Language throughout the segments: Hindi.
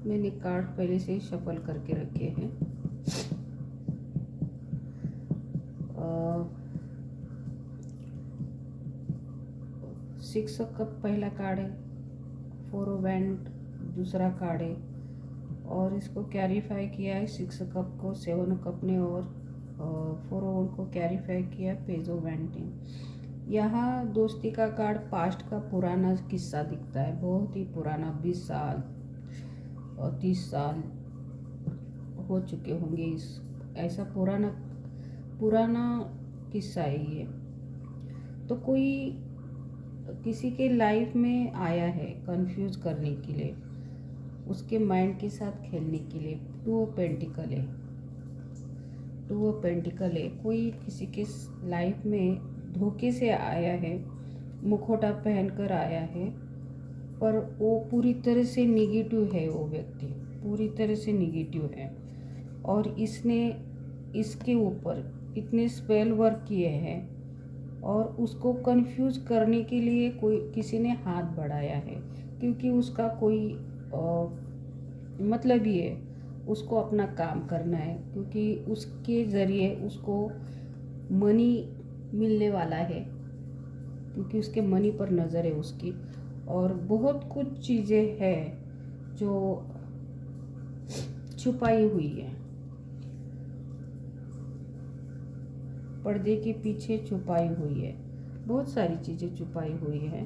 मैंने कार्ड पहले से ही शफल करके रखे हैं। सिक्स ऑफ कप पहला कार्ड है, फोर ऑफ वैंड दूसरा कार्ड है, और इसको कैरीफाई किया है सिक्स कप को सेवन कप ने, और फोर ऑफ वैंड को कैरीफाई किया पेज ऑफ वैंड ने। यहाँ दोस्ती का कार्ड पास्ट का पुराना किस्सा दिखता है, बहुत ही पुराना, 20 साल और 30 साल हो चुके होंगे। इस ऐसा पुराना किस्सा है ये। तो कोई किसी के लाइफ में आया है कंफ्यूज करने के लिए, उसके माइंड के साथ खेलने के लिए। टू ऑफ पेंटिकल है, टू ऑफ पेंटिकल है। कोई किसी के लाइफ में धोखे से आया है, मुखौटा पहनकर आया है, पर वो पूरी तरह से निगेटिव है। वो व्यक्ति पूरी तरह से निगेटिव है, और इसने इसके ऊपर इतने स्पेल वर्क किए हैं, और उसको कंफ्यूज करने के लिए किसी ने हाथ बढ़ाया है, क्योंकि उसका कोई मतलब ही है, उसको अपना काम करना है, क्योंकि उसके ज़रिए उसको मनी मिलने वाला है, क्योंकि उसके मनी पर नज़र है उसकी। और बहुत कुछ चीज़ें हैं जो छुपाई हुई है, पर्दे के पीछे छुपाई हुई है, बहुत सारी चीज़ें छुपाई हुई है,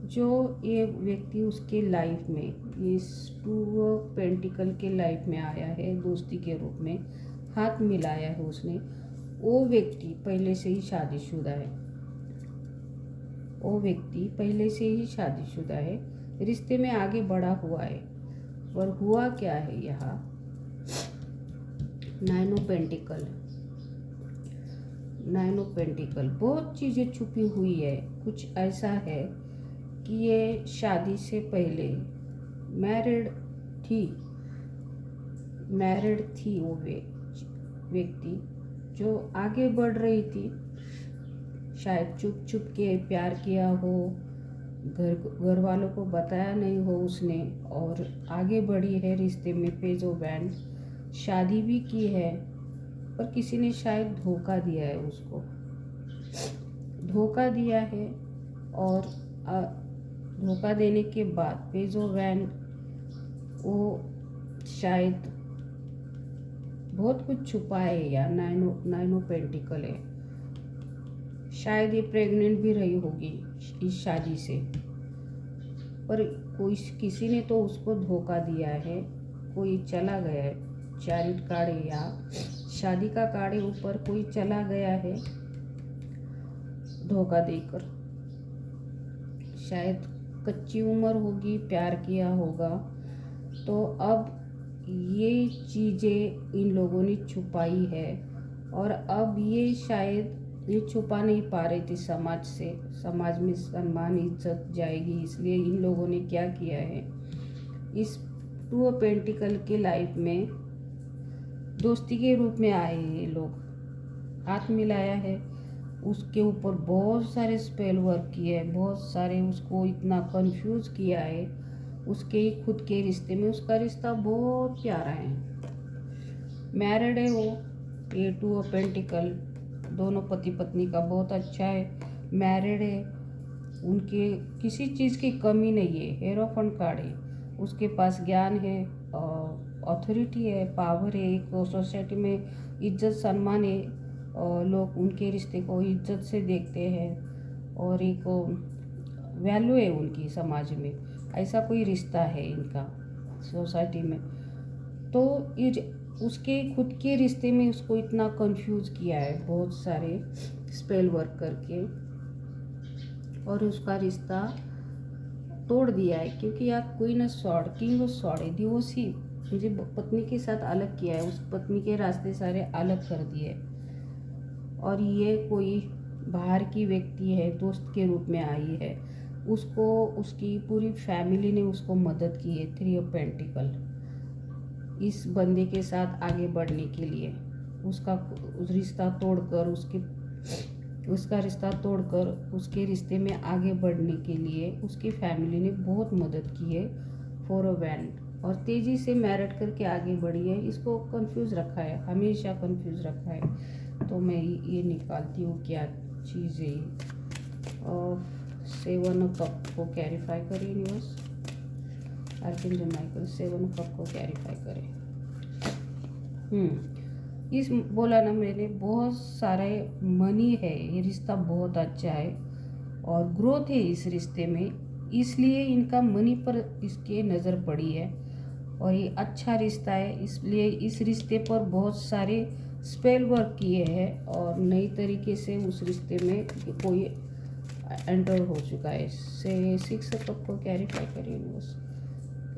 जो ये व्यक्ति उसके लाइफ में, इस टू पेंटिकल के लाइफ में आया है, दोस्ती के रूप में हाथ मिलाया है उसने। वो व्यक्ति पहले से ही शादीशुदा है, वो व्यक्ति पहले से ही शादीशुदा है, रिश्ते में आगे बढ़ा हुआ है। पर हुआ क्या है यहाँ, nine of pentacle, nine of pentacle, बहुत चीज़ें छुपी हुई है। कुछ ऐसा है कि ये शादी से पहले मैरिड थी वो व्यक्ति जो आगे बढ़ रही थी, शायद चुप चुप के प्यार किया हो, घर वालों को बताया नहीं हो उसने, और आगे बढ़ी है रिश्ते में, पेज ऑफ वैंड, शादी भी की है, पर किसी ने शायद धोखा दिया है उसको, धोखा दिया है। और धोखा देने के बाद पेज ऑफ वैंड, वो शायद बहुत कुछ छुपा है, या नाइन ऑफ पेंटिकल है, शायद ये प्रेग्नेंट भी रही होगी इस शादी से, पर किसी ने तो उसको धोखा दिया है, कोई चला गया है। चैरिट कार्ड है, या शादी का कार्ड है, ऊपर कोई चला गया है धोखा देकर, शायद कच्ची उम्र होगी, प्यार किया होगा। तो अब ये चीज़ें इन लोगों ने छुपाई है, और अब ये शायद ये छुपा नहीं पा रहे थे समाज से, समाज में सम्मान इज्जत जाएगी, इसलिए इन लोगों ने क्या किया है, इस टू ऑफ पेंटिकल के लाइफ में दोस्ती के रूप में आए ये लोग, हाथ मिलाया है, उसके ऊपर बहुत सारे स्पेल वर्क किए हैं, बहुत सारे, उसको इतना कंफ्यूज किया है, उसके खुद के रिश्ते में। उसका रिश्ता बहुत प्यारा है, मैरिड है वो, ये टू ऑफ पेंटिकल, दोनों पति पत्नी का बहुत अच्छा है, मैरिड है, उनके किसी चीज़ की कमी नहीं है। हेरोफंट कार्ड है, उसके पास ज्ञान है, अथॉरिटी है, पावर है, एक सोसाइटी में इज्जत सम्मान है, लोग उनके रिश्ते को इज्जत से देखते हैं, और एक वैल्यू है उनकी समाज में, ऐसा कोई रिश्ता है इनका सोसाइटी में। तो उसके खुद के रिश्ते में उसको इतना कंफ्यूज किया है बहुत सारे स्पेल वर्क करके, और उसका रिश्ता तोड़ दिया है, क्योंकि आप कोई ना सॉर्ड, किंग ऑफ सॉर्ड है, डिवोर्सी, मुझे पत्नी के साथ अलग किया है, उस पत्नी के रास्ते सारे अलग कर दिए। और ये कोई बाहर की व्यक्ति है, दोस्त के रूप में आई है, उसको उसकी पूरी फैमिली ने उसको मदद की है, थ्री ऑफ पेंटिकल, इस बंदे के साथ आगे बढ़ने के लिए, उसका रिश्ता तोड़कर, उसका रिश्ता तोड़कर उसके रिश्ते में आगे बढ़ने के लिए उसकी फैमिली ने बहुत मदद की है। फोर ऑफ वैंड, और तेज़ी से मैरिट करके आगे बढ़ी है। इसको कंफ्यूज रखा है, हमेशा कंफ्यूज रखा है। तो मैं ये निकालती हूँ क्या चीज़ है। और 7 कप को कैरीफाई करें यूनिवर्स, आर्कएंजल माइकल 7 कप को कैरीफाई करें। इस बोला ना मैंने, बहुत सारे मनी है, ये रिश्ता बहुत अच्छा है और ग्रोथ है इस रिश्ते में, इसलिए इनका मनी पर इसके नज़र पड़ी है और ये अच्छा रिश्ता है, इसलिए इस रिश्ते पर बहुत सारे स्पेल वर्क किए हैं और नई तरीके से उस रिश्ते में कोई एंटर हो चुका है। से 6 कप को कैरीफाई करिए बस।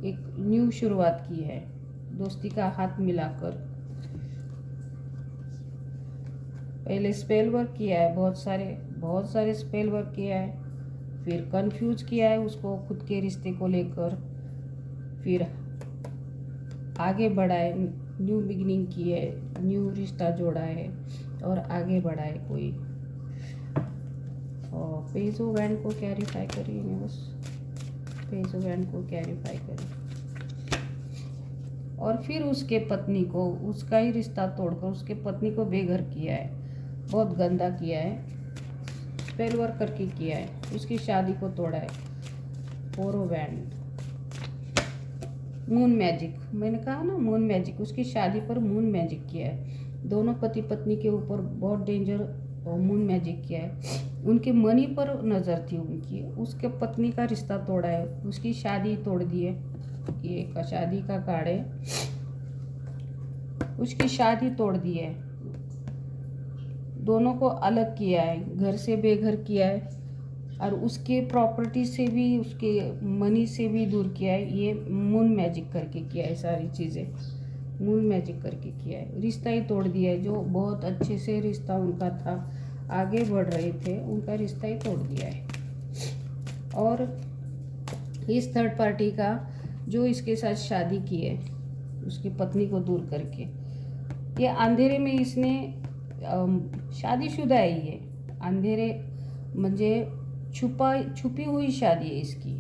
एक न्यू शुरुआत की है, दोस्ती का हाथ मिलाकर। पहले स्पेल वर्क किया है, बहुत सारे स्पेल वर्क किया है, फिर कंफ्यूज किया है उसको खुद के रिश्ते को लेकर, फिर आगे बढ़ा है, न्यू बिगिनिंग की है, न्यू रिश्ता जोड़ा है और आगे बढ़ा है कोई। और पेज ऑफ वैंड को कैरीफाई करिए बस, पेज ऑफ वैंड को कैरीफाई करिए। और फिर उसके पत्नी को, उसका ही रिश्ता तोड़कर उसके पत्नी को बेघर किया है, बहुत गंदा किया है, स्पेल वर्क करके किया है, उसकी शादी को तोड़ा है। 4 ऑफ वैंड, मून मैजिक, मैंने कहा ना मून मैजिक, उसकी शादी पर मून मैजिक किया है। दोनों पति पत्नी के ऊपर बहुत डेंजर और मून मैजिक किया है। उनके मनी पर नज़र थी उनकी, उसके पत्नी का रिश्ता तोड़ा है, उसकी शादी तोड़ दी है। ये का शादी का कार्ड है, उसकी शादी तोड़ दी है, दोनों को अलग किया है, घर से बेघर किया है और उसके प्रॉपर्टी से भी, उसके मनी से भी दूर किया है। ये मून मैजिक करके किया है, सारी चीज़ें मून मैजिक करके किया है। रिश्ता ही तोड़ दिया है, जो बहुत अच्छे से रिश्ता उनका था, आगे बढ़ रहे थे, उनका रिश्ता ही तोड़ दिया है। और इस थर्ड पार्टी का जो इसके साथ शादी की है, उसकी पत्नी को दूर करके, ये अंधेरे में इसने शादीशुदा है, ये अंधेरे म्हणजे छुपी हुई शादी है इसकी,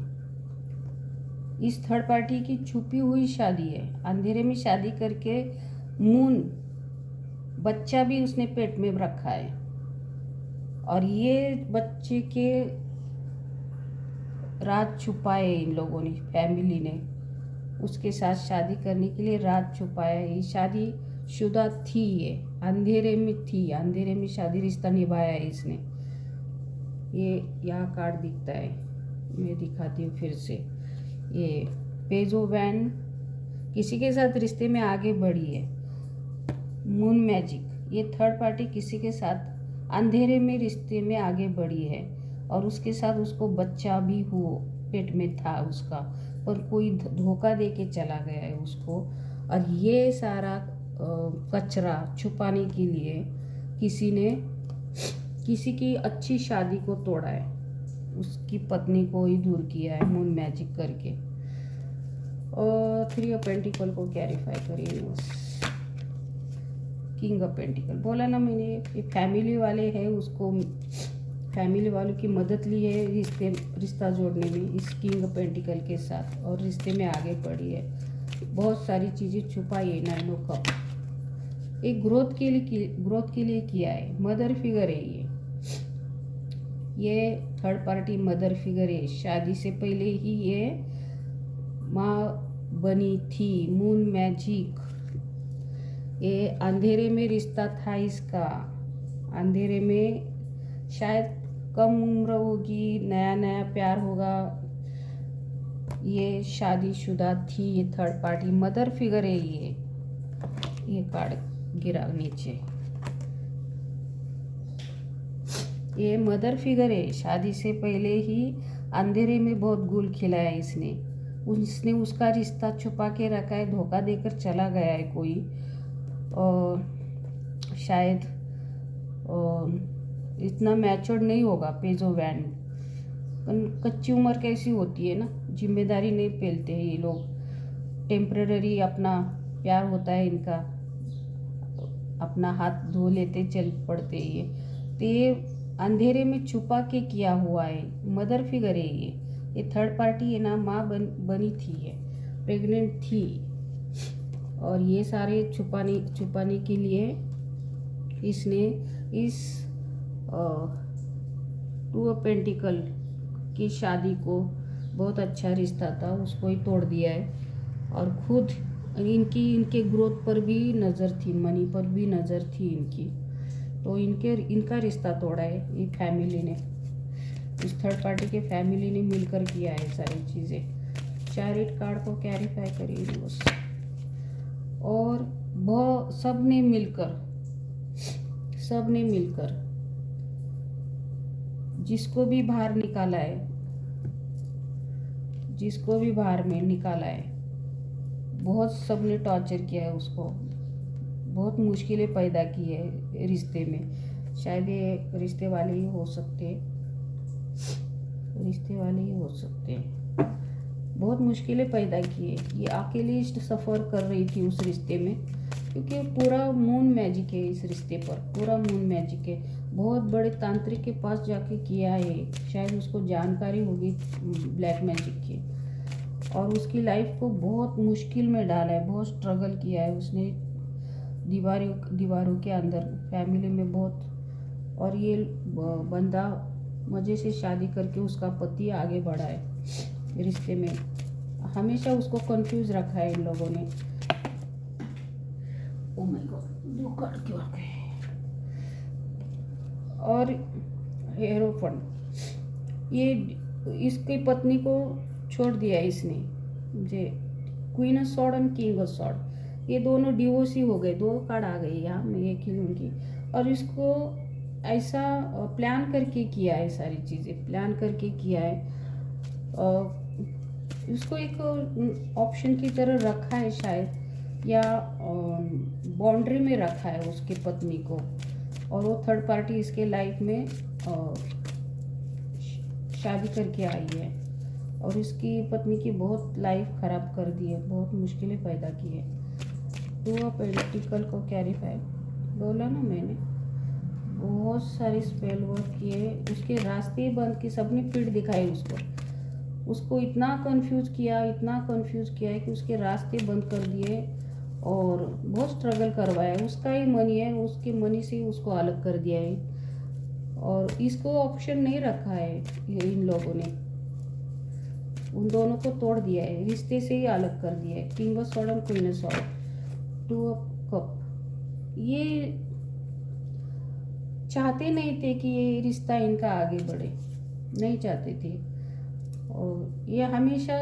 इस थर्ड पार्टी की छुपी हुई शादी है। अंधेरे में शादी करके मून बच्चा भी उसने पेट में रखा है और ये बच्चे के राज छुपाए इन लोगों ने, फैमिली ने उसके साथ शादी करने के लिए राज छुपाया। ये शादी शुदा थी, ये अंधेरे में थी, अंधेरे में शादी रिश्ता निभाया है इसने। ये यहाँ कार्ड दिखता है, मैं दिखाती हूँ फिर से। ये पेज ऑफ वैंड, किसी के साथ रिश्ते में आगे बढ़ी है। मून मैजिक, ये थर्ड पार्टी किसी के साथ अंधेरे में रिश्ते में आगे बढ़ी है और उसके साथ उसको बच्चा भी हो, पेट में था उसका, पर कोई धोखा दे के चला गया है उसको। और ये सारा कचरा छुपाने के लिए किसी ने किसी की अच्छी शादी को तोड़ा है, उसकी पत्नी को ही दूर किया है मून मैजिक करके। और 3 ऑफ पेंटिकल को कैरीफाई करिए। किंग ऑफ पेंटिकल, बोला ना मैंने, ये फैमिली वाले हैं, उसको फैमिली वालों की मदद ली है रिश्ता जोड़ने में इस किंग ऑफ पेंटिकल के साथ, और रिश्ते में आगे बढ़ी है, बहुत सारी चीज़ें छुपाई है। 9 ऑफ कप, एक ग्रोथ के लिए किया है। मदर फिगर है ये थर्ड पार्टी मदर फिगर है, शादी से पहले ही ये माँ बनी थी। मून मैजिक, ये अंधेरे में रिश्ता था इसका, अंधेरे में शायद कम उम्र होगी, नया नया प्यार होगा, ये शादीशुदा थी। ये थर्ड पार्टी मदर फिगर है। ये कार्ड गिरा नीचे, ये मदर फिगर है, शादी से पहले ही अंधेरे में बहुत गुल खिलाया उसने उसका रिश्ता छुपा के रखा है, धोखा देकर चला गया है कोई, और शायद इतना मैच्योर्ड नहीं होगा। पेज ऑफ वैंड, कच्ची उम्र कैसी होती है ना, जिम्मेदारी नहीं पेलते हैं ये लोग, टेम्पररी अपना प्यार होता है इनका, अपना हाथ धो लेते चल पड़ते ये, तो ये अंधेरे में छुपा के किया हुआ है। मदर फिगर है ये थर्ड पार्टी है ना, माँ बनी थी ये, प्रेग्नेंट थी, और ये सारे छुपाने के लिए इसने इस टू ऑफ पेंटिकल की शादी को, बहुत अच्छा रिश्ता था, उसको ही तोड़ दिया है। और खुद इनके ग्रोथ पर भी नज़र थी, मनी पर भी नज़र थी इनकी, तो इनका रिश्ता तोड़ा है ये फैमिली ने, इस थर्ड पार्टी के फैमिली ने मिलकर किया है सारी चीज़ें। चैरिट कार्ड को क्लैरिफाई करिए बस। और बहुत सब ने मिलकर जिसको भी बाहर निकाला है, बहुत सब ने टॉर्चर किया है उसको, बहुत मुश्किलें पैदा की है रिश्ते में। शायद ये रिश्ते वाले ही हो सकते हैं, बहुत मुश्किलें पैदा की है। ये अकेली सफ़र कर रही थी उस रिश्ते में, क्योंकि पूरा मून मैजिक है इस रिश्ते पर, पूरा मून मैजिक है। बहुत बड़े तांत्रिक के पास जाके किया है, शायद उसको जानकारी होगी ब्लैक मैजिक की, और उसकी लाइफ को बहुत मुश्किल में डाला है, बहुत स्ट्रगल किया है उसने दीवारों के अंदर, फैमिली में बहुत। और ये बंदा मज़े से शादी करके उसका पति आगे बढ़ा है रिश्ते में, हमेशा उसको कंफ्यूज रखा है इन लोगों ने। ओ माय गॉड, 2 कार्ड क्यों आ गए। और हेरोफन, ये इसकी पत्नी को छोड़ दिया इसने, जे क्वीन ऑफ सॉर्ड और किंग ऑफ सॉर्ड, ये दोनों डिवोर्स ही हो गए। 2 कार्ड आ गए यहाँ, मैं एक ही उनकी। और इसको ऐसा प्लान करके किया है, सारी चीज़ें प्लान करके किया है, इसको एक ऑप्शन की तरह रखा है शायद, या बाउंड्री में रखा है उसके पत्नी को, और वो थर्ड पार्टी इसके लाइफ में शादी करके आई है, और इसकी पत्नी की बहुत लाइफ ख़राब कर दी है, बहुत मुश्किलें पैदा की है। 2 ऑफ पेंटिकल को क्लैरिफाई, बोला ना मैंने, बहुत सारे स्पेल वर्क किए, उसके रास्ते बंद किए, सबने पीठ दिखाई उसको इतना कंफ्यूज किया है कि उसके रास्ते बंद कर दिए, और बहुत स्ट्रगल करवाया। उसका ही मनी है, उसके मनी से ही उसको अलग कर दिया है, और इसको ऑप्शन नहीं रखा है इन लोगों ने, उन दोनों को तोड़ दिया है, रिश्ते से ही अलग कर दिया है। किंग ऑफ सॉर्ड और queen of sword, 2 of cup, ये चाहते नहीं थे कि ये रिश्ता इनका आगे बढ़े, नहीं चाहते थे, और ये हमेशा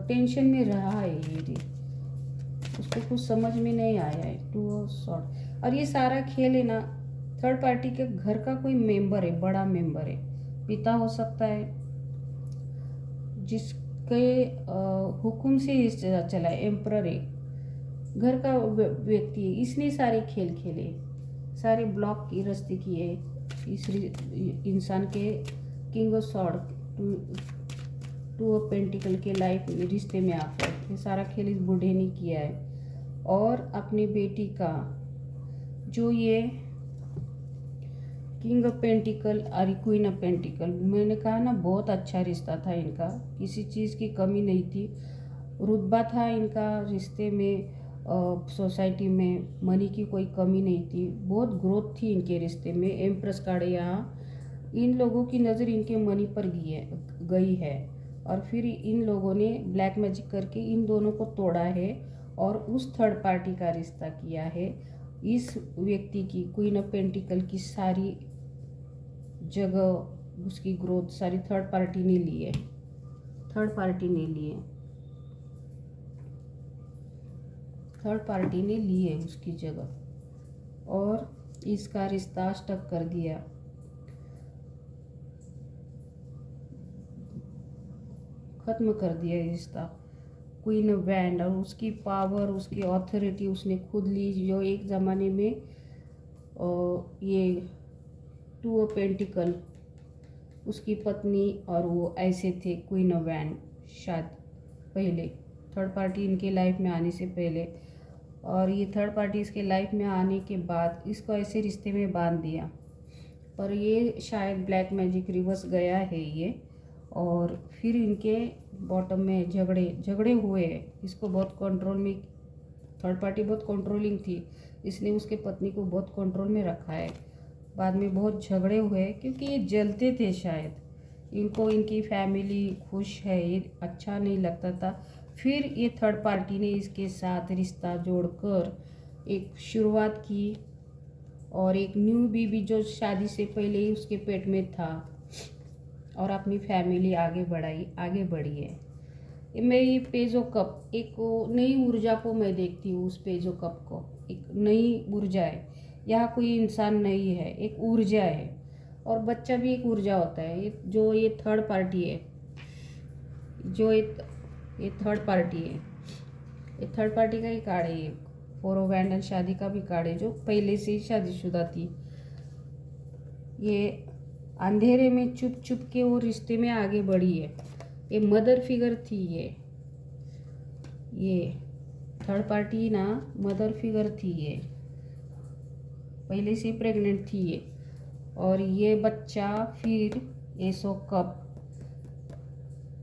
टेंशन में रहा है, ये उसको कुछ समझ में नहीं आया है। 2 ऑफ सॉर्ड, और ये सारा खेल है ना, थर्ड पार्टी के घर का कोई मेंबर है, बड़ा मेंबर है, पिता हो सकता है, जिसके हुक्म से चला है, एम्परर है, घर का व्यक्ति है, इसने सारे खेल खेले, सारे ब्लॉक की रास्ते किए इस इंसान के। King of sword, 2 of pentacle के लाइफ में, रिश्ते में आकर ये सारा खेल इस बूढ़े ने किया है। और अपनी बेटी का जो ये किंग ऑफ पेंटिकल और क्वीन ऑफ पेंटिकल, मैंने कहा ना बहुत अच्छा रिश्ता था इनका, किसी चीज़ की कमी नहीं थी, रुतबा था इनका रिश्ते में, सोसाइटी में मनी की कोई कमी नहीं थी, बहुत ग्रोथ थी इनके रिश्ते में। एम्प्रेस कार्ड यहाँ, इन लोगों की नज़र इनके मनी पर गई है, और फिर इन लोगों ने ब्लैक मैजिक करके इन दोनों को तोड़ा है, और उस थर्ड पार्टी का रिश्ता किया है। इस व्यक्ति की क्वीन ऑफ पेंटिकल की सारी जगह, उसकी ग्रोथ सारी थर्ड पार्टी ने ली है, थर्ड पार्टी ने ली है उसकी जगह, और इसका रिश्ता स्टक कर दिया, ख़त्म कर दिया रिश्ता। क्वीन ऑफ वैंड, और उसकी पावर, उसकी अथॉरिटी उसने खुद ली, जो एक ज़माने में ये 2 ऑफ पेंटिकल, उसकी पत्नी और वो ऐसे थे, क्वीन ऑफ वैंड, शायद पहले थर्ड पार्टी इनके लाइफ में आने से पहले, और ये थर्ड पार्टी इसके लाइफ में आने के बाद इसको ऐसे रिश्ते में बांध दिया, पर ये शायद ब्लैक मैजिक रिवर्स गया है ये, और फिर इनके बॉटम में झगड़े हुए। इसको बहुत कंट्रोल में, थर्ड पार्टी बहुत कंट्रोलिंग थी, इसने उसके पत्नी को बहुत कंट्रोल में रखा है। बाद में बहुत झगड़े हुए क्योंकि ये जलते थे शायद, इनको इनकी फैमिली खुश है ये अच्छा नहीं लगता था। फिर ये थर्ड पार्टी ने इसके साथ रिश्ता जोड़कर एक शुरुआत की और एक न्यू बेबी जो शादी से पहले ही उसके पेट में था और अपनी फैमिली आगे बढ़ी है। मैं ये पेजो कप एक नई ऊर्जा को मैं देखती हूँ, उस पेजो कप को एक नई ऊर्जा है। यहाँ कोई इंसान नहीं है, एक ऊर्जा है और बच्चा भी एक ऊर्जा होता है। ये थर्ड पार्टी है, ये थर्ड पार्टी है, ये थर्ड पार्टी का ही कार्ड है। ये फोर ऑफ हैंड शादी का भी कार्ड है, जो पहले से ही शादीशुदा थी। ये अंधेरे में चुप चुप के वो रिश्ते में आगे बढ़ी है। ये मदर फिगर थी। ये थर्ड पार्टी ना मदर फिगर थी। ये पहले से प्रेग्नेंट थी ये, और ये बच्चा फिर एस ऑफ कप,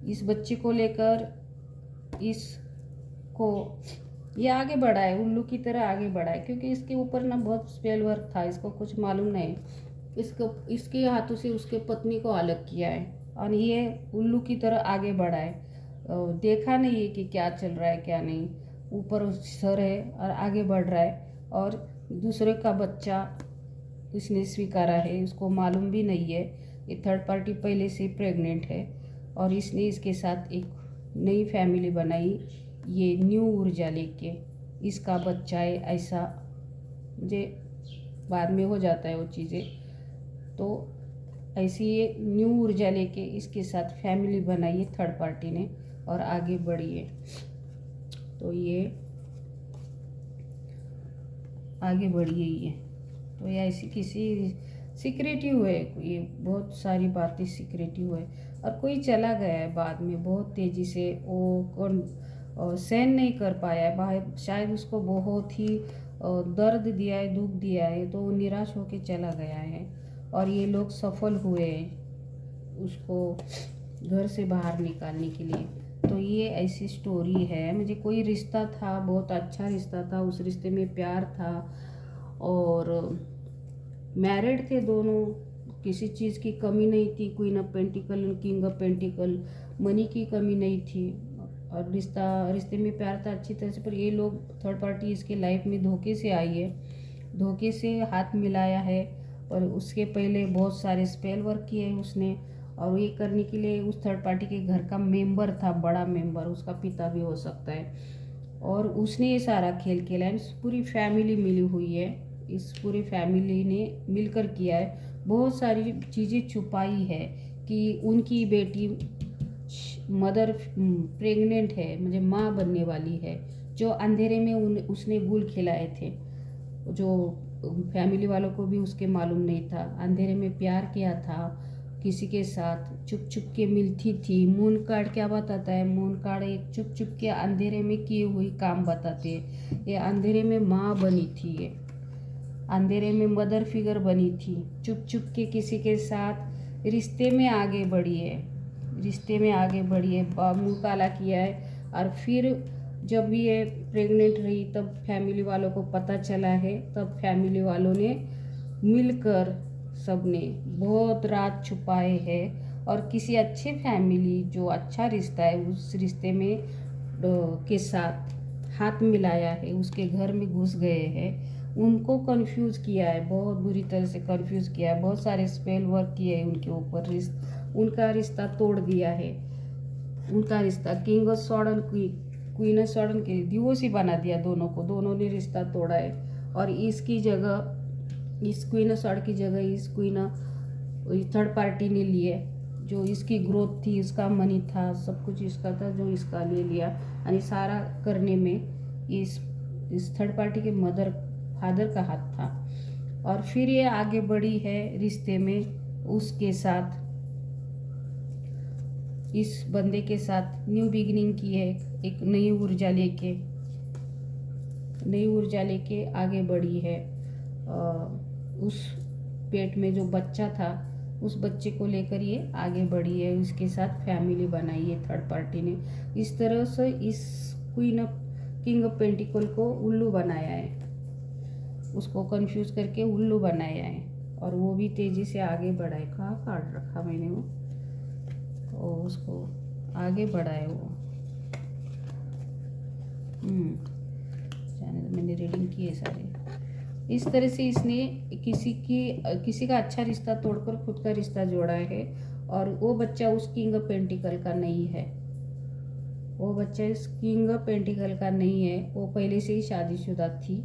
इस बच्चे को लेकर इसको ये आगे बढ़ा है, उल्लू की तरह आगे बढ़ा है, क्योंकि इसके ऊपर ना बहुत स्पेल वर्क था, इसको कुछ मालूम नहीं। इसके हाथों से उसके पत्नी को अलग किया है और ये उल्लू की तरह आगे बढ़ा है। देखा नहीं है कि क्या चल रहा है क्या नहीं, ऊपर सर है और आगे बढ़ रहा है। और दूसरे का बच्चा इसने स्वीकारा है, उसको मालूम भी नहीं है। ये थर्ड पार्टी पहले से प्रेग्नेंट है और इसने इसके साथ एक नई फैमिली बनाई, ये न्यू ऊर्जा लेके। इसका बच्चा है, ऐसा मुझे बाद में हो जाता है वो चीज़ें। तो ऐसी ये न्यू ऊर्जा लेके इसके साथ फैमिली बनाई है थर्ड पार्टी ने और आगे बढ़ी है। तो ये आगे बढ़ी है ये, तो ये ऐसी किसी सिक्रेटिव है, ये बहुत सारी बातें सिक्रेटिव है। और कोई चला गया है बाद में बहुत तेज़ी से, वो कौन सहन नहीं कर पाया है बाहर, शायद उसको बहुत ही दर्द दिया है, दुख दिया है, तो वो निराश होकर चला गया है। और ये लोग सफल हुए उसको घर से बाहर निकालने के लिए। तो ये ऐसी स्टोरी है। मुझे कोई रिश्ता था, बहुत अच्छा रिश्ता था, उस रिश्ते में प्यार था और मैरिड थे दोनों, किसी चीज़ की कमी नहीं थी। Queen of pentacle and king of pentacle, money की कमी नहीं थी और रिश्ते में प्यार था अच्छी तरह से। पर ये लोग थर्ड पार्टी इसके लाइफ में धोखे से आई है, धोखे से हाथ मिलाया है और उसके पहले बहुत सारे स्पेल वर्क किए उसने। और ये करने के लिए उस थर्ड पार्टी के घर का मेंबर था, बड़ा मेंबर, उसका पिता भी हो सकता है, और उसने ये सारा खेल खेला है। पूरी फैमिली मिली हुई है, इस पूरी फैमिली ने मिलकर किया है। बहुत सारी चीज़ें छुपाई है कि उनकी बेटी मदर प्रेग्नेंट है, मुझे माँ बनने वाली है, जो अंधेरे में उसने गुल खिलाए थे, जो फैमिली वालों को भी उसके मालूम नहीं था। अंधेरे में प्यार किया था किसी के साथ, चुप चुप के मिलती थी। मून कार्ड क्या बताता है? मून कार्ड एक चुप चुप के अंधेरे में किए हुए काम बताते हैं। ये अंधेरे में माँ बनी थी, ये अंधेरे में मदर फिगर बनी थी, चुप चुप के किसी के साथ रिश्ते में आगे बढ़ी है, रिश्ते में आगे बढ़ी है, मुँह काला किया है। और फिर जब ये प्रेग्नेंट रही तब फैमिली वालों को पता चला है, तब फैमिली वालों ने मिलकर सबने बहुत रात छुपाए हैं और किसी अच्छे फैमिली जो अच्छा रिश्ता है उस रिश्ते में के साथ हाथ मिलाया है, उसके घर में घुस गए हैं, उनको कंफ्यूज किया है, बहुत बुरी तरह से कंफ्यूज किया है, बहुत सारे स्पेल वर्क किए हैं उनके ऊपर, उनका रिश्ता तोड़ दिया है। उनका रिश्ता किंग ऑफ सॉर्ड और क्वीन ऑफ सॉर्ड के डिवोर्स ही बना दिया दोनों को, दोनों ने रिश्ता तोड़ा है। और इसकी जगह, इस क्वीन ऑफ सॉर्ड की जगह इस थर्ड पार्टी ने लिए, जो इसकी ग्रोथ थी, इसका मनी था, सब कुछ इसका था, जो इसका ले लिया। यानी सारा करने में इस थर्ड पार्टी के फादर का हाथ था। और फिर ये आगे बढ़ी है रिश्ते में उसके साथ, इस बंदे के साथ न्यू बिगिनिंग की है, एक नई ऊर्जा लेके आगे बढ़ी है। उस पेट में जो बच्चा था उस बच्चे को लेकर ये आगे बढ़ी है, उसके साथ फैमिली बनाई है थर्ड पार्टी ने। इस तरह से इस किंग ऑफ पेंटिकल को उल्लू बनाया है, उसको कंफ्यूज करके उल्लू बनाया है, और वो भी तेजी से आगे बढ़ा है। कहाँ काट रखा मैंने वो उसको आगे बढ़ा है वो। जाने दो, मैंने रीडिंग की है सारे। इस तरह से इसने किसी का अच्छा रिश्ता तोड़कर खुद का रिश्ता जोड़ा है, और वो बच्चा उस किंग ऑफ पेंटिकल का नहीं है। वो बच्चा इस किंग ऑफ पेंटिकल का नहीं है, वो पहले से ही शादीशुदा थी।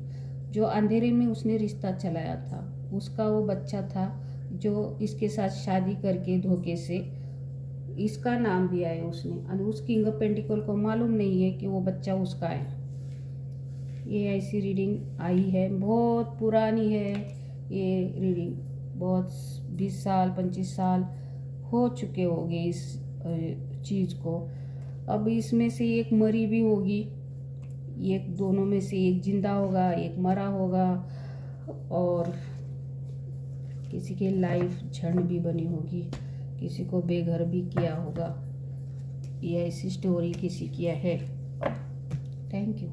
जो अंधेरे में उसने रिश्ता चलाया था, उसका वो बच्चा था जो इसके साथ शादी करके धोखे से इसका नाम दिया है उसने, और उस किंग ऑफ पेंटिकल को मालूम नहीं है कि वो बच्चा उसका है। ये ऐसी रीडिंग आई है, बहुत पुरानी है ये रीडिंग, बहुत 20 साल 25 साल हो चुके होंगे इस चीज़ को। अब इसमें से एक मरी भी होगी, एक दोनों में से एक जिंदा होगा, एक मरा होगा, और किसी की लाइफ झंड भी बनी होगी, किसी को बेघर भी किया होगा। ये ऐसी स्टोरी किसी की है। Thank you.